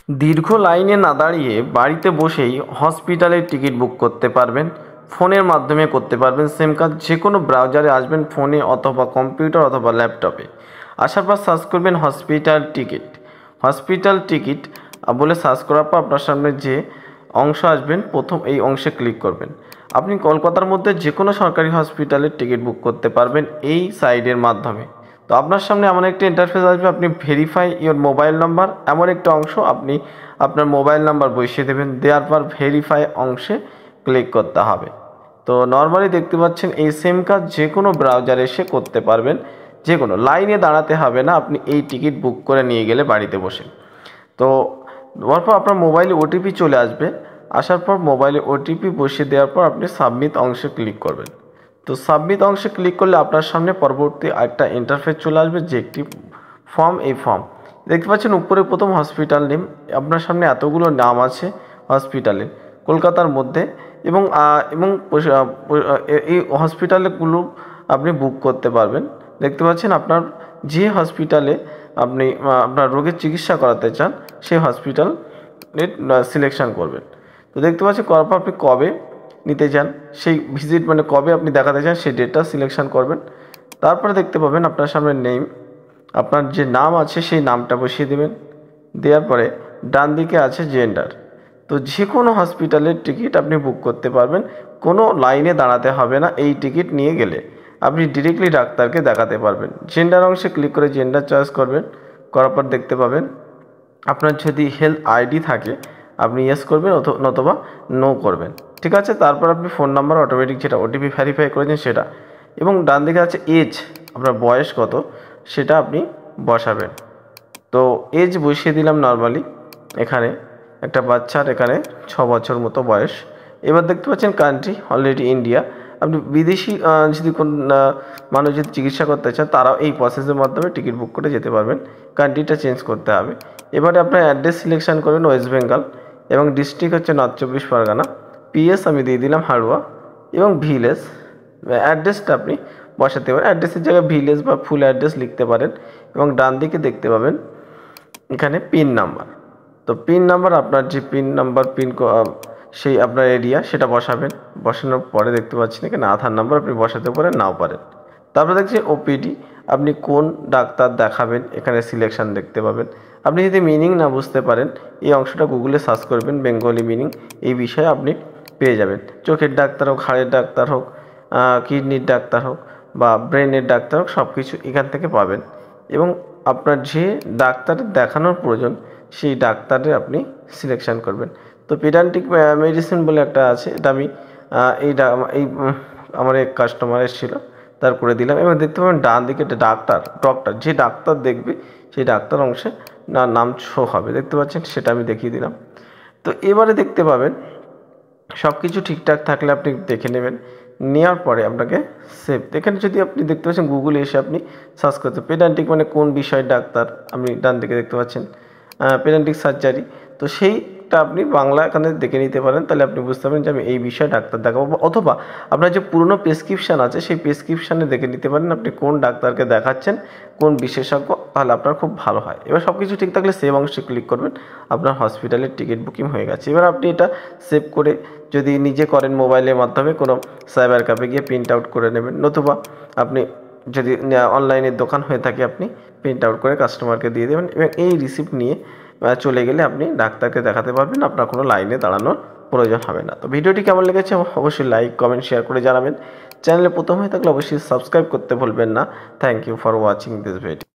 দীর্ঘ লাইনে না দাঁড়িয়ে বাড়িতে বসেই হসপিটালের টিকিট বুক করতে পারবেন। ফোনের মাধ্যমে করতে পারবেন। সেম কাজ যে কোনো ব্রাউজারে আসবেন, ফোনে অথবা কম্পিউটার অথবা ল্যাপটপে আসার পর সার্চ করবেন হসপিটাল টিকিট। হসপিটাল টিকিট বলে সার্চ করার পর আপনার সামনে যে অংশ আসবেন, প্রথম এই অংশে ক্লিক করবেন। আপনি কলকাতার মধ্যে যে কোনো সরকারি হসপিটালের টিকিট বুক করতে পারবেন এই সাইটের মাধ্যমে। তো আপনার সামনে এমন একটা ইন্টারফেস আসবে, আপনি ভেরিফাই ইওর মোবাইল নাম্বার, এমন একটা অংশ আপনি আপনার মোবাইল নাম্বার বসিয়ে দেবেন। দেওয়ার পর ভেরিফাই অংশে ক্লিক করতে হবে। তো নর্মালি দেখতে পাচ্ছেন এই সেম কাজ যে কোনো ব্রাউজারে এসে করতে পারবেন। যে কোনো লাইনে দাঁড়াতে হবে না, আপনি এই টিকিট বুক করে নিয়ে গেলে বাড়িতে বসে। তো দেওয়ার পর আপনার মোবাইলে ওটিপি চলে আসবে। আসার পর মোবাইলে ওটিপি বসিয়ে দেওয়ার পর আপনি সাবমিট অংশে ক্লিক করবেন। তো সাবমিট অংশে ক্লিক করলে আপনার সামনে পরবর্তী একটা ইন্টারফেস চলে আসবে, যে একটি ফর্ম। এই ফর্ম দেখতে পাচ্ছেন উপরে প্রথম হসপিটাল নেম, আপনার সামনে এতগুলো নাম আছে হসপিটালের কলকাতার মধ্যে, এবং এই হসপিটালগুলো আপনি বুক করতে পারবেন। দেখতে পাচ্ছেন আপনার যে হসপিটালে আপনি আপনার রোগের চিকিৎসা করাতে চান সেই হসপিটাল সিলেকশন করবেন। তো দেখতে পাচ্ছেন করার পর আপনি কবে নিতে চান সেই ভিজিট, মানে কবে আপনি দেখাতে চান সেই ডেটটা সিলেকশন করবেন। তারপরে দেখতে পাবেন আপনার সামনে নেম, আপনার যে নাম আছে সেই নামটা বসিয়ে দেবেন। দেওয়ার পরে ডান দিকে আছে জেন্ডার। তো যে কোনো হসপিটালের টিকিট আপনি বুক করতে পারবেন, কোনো লাইনে দাঁড়াতে হবে না। এই টিকিট নিয়ে গেলে আপনি ডিরেক্টলি ডাক্তারকে দেখাতে পারবেন। জেন্ডার অংশে ক্লিক করে জেন্ডার চয়েস করবেন। করার পর দেখতে পাবেন আপনার যদি হেলথ আইডি থাকে আপনি ইয়েস করবেন, নতুবা নো করবেন। ঠিক আছে, তারপর আপনি ফোন নাম্বার অটোমেটিক যেটা ওটিপি ভেরিফাই করেছেন সেটা, এবং ডান দিকে আছে এজ, আপনার বয়স কত সেটা আপনি বসাবেন। তো এজ বসিয়ে দিলাম নর্মালি। এখানে একটা বাচ্চার এখানে 6 বছর মতো বয়স। এবার দেখতে পাচ্ছেন কান্ট্রি অলরেডি ইন্ডিয়া। আপনি বিদেশি যদি কোন মানুষ যদি চিকিৎসা করতে চান তারাও এই প্রসেসের মাধ্যমে টিকিট বুক করে যেতে পারবেন। কান্ট্রিটা চেঞ্জ করতে হবে। এবারে আপনার অ্যাড্রেস সিলেকশন করবেন ওয়েস্ট বেঙ্গল, এবং ডিস্ট্রিক্ট হচ্ছে নর্থ 24 পরগনা। পিএস আমি দিয়ে দিলাম হাড়ুয়া, এবং ভিলেজ অ্যাড্রেসটা আপনি বসাতে পারেন। অ্যাড্রেসের জায়গায় ভিলেজ বা ফুল অ্যাড্রেস লিখতে পারেন। এবং ডান দিকে দেখতে পাবেন এখানে পিন নাম্বার। তো পিন নাম্বার আপনার যে পিন নাম্বার সেই আপনার এরিয়া সেটা বসাবেন। বসানোর পরে দেখতে পাচ্ছেন এখানে আধার নাম্বার আপনি বসাতে পারেন, নাও পারেন। তারপরে দেখছি ওপিডি, আপনি কোন ডাক্তার দেখাবেন এখানে সিলেকশন দেখতে পাবেন। আপনি যদি মিনিং না বুঝতে পারেন এই অংশটা গুগলে সার্চ করবেন, বেঙ্গলি মিনিং এই বিষয়ে আপনি পেয়ে যাবেন। চোখের ডাক্তার হোক, হাড়ের ডাক্তার হোক, কিডনির ডাক্তার হোক বা ব্রেনের ডাক্তার হোক, সব কিছু এখান থেকে পাবেন। এবং আপনার যে ডাক্তারের দেখানোর প্রয়োজন সেই ডাক্তারের আপনি সিলেকশন করবেন। তো পেডিয়াট্রিক মেডিসিন বলে একটা আছে, এটা আমি এই আমার এক কাস্টমার এসেছিল তার করে দিলাম। এবং দেখতে পাবেন ডান দিকে একটা ডক্টর যে ডাক্তার দেখবে সেই ডাক্তার অংশে নাম শো হবে, দেখতে পাচ্ছেন, সেটা আমি দেখিয়ে দিলাম। তো এবারে দেখতে পাবেন সব কিছু ঠিকঠাক থাকলে আপনি দেখে নেবেন। নেওয়ার পরে আপনাকে সেভ, এখানে যদি আপনি দেখতে পাচ্ছেন গুগলে এসে আপনি সার্চ করতে পেডিয়াট্রিক মানে কোন বিষয়ের ডাক্তার, আপনি ডান দিকে দেখতে পাচ্ছেন পেডিয়াট্রিক সার্জারি। তো সেইটা আপনি বাংলা এখানে দেখে নিতে পারেন, তাহলে আপনি বুঝতে পারেন যে আমি এই বিষয়ে ডাক্তার দেখাবো। অথবা আপনার যে পুরনো প্রেসক্রিপশান আছে সেই প্রেসক্রিপশানে দেখে নিতে পারেন আপনি কোন ডাক্তারকে দেখাচ্ছেন, কোন বিশেষজ্ঞ, তাহলে আপনার খুব ভালো হয়। এবার সব কিছু ঠিক থাকলে সেভ অংশে ক্লিক করবেন, আপনার হসপিটালের টিকিট বুকিং হয়ে গেছে। এবার আপনি এটা সেভ করে যদি নিজে করেন মোবাইলের মাধ্যমে কোনো সাইবার ক্যাফে গিয়ে প্রিন্ট আউট করে নেবেন, নতুবা আপনি যদি অনলাইনের দোকান হয়ে থাকে আপনি প্রিন্ট আউট করে কাস্টমারকে দিয়ে দেবেন, এবং এই রিসিপ্ট নিয়ে চলে গেলে আপনি ডাক্তারকে দেখাতে পারবেন। আপনার কোনো লাইনে দাঁড়ানোর প্রয়োজন হবে না। তো ভিডিওটি কেমন লেগেছে অবশ্যই লাইক কমেন্ট শেয়ার করে জানাবেন। চ্যানেলে প্রথম হয়ে থাকলে অবশ্যই সাবস্ক্রাইব করতে ভুলবেন না। Thank you for watching this video.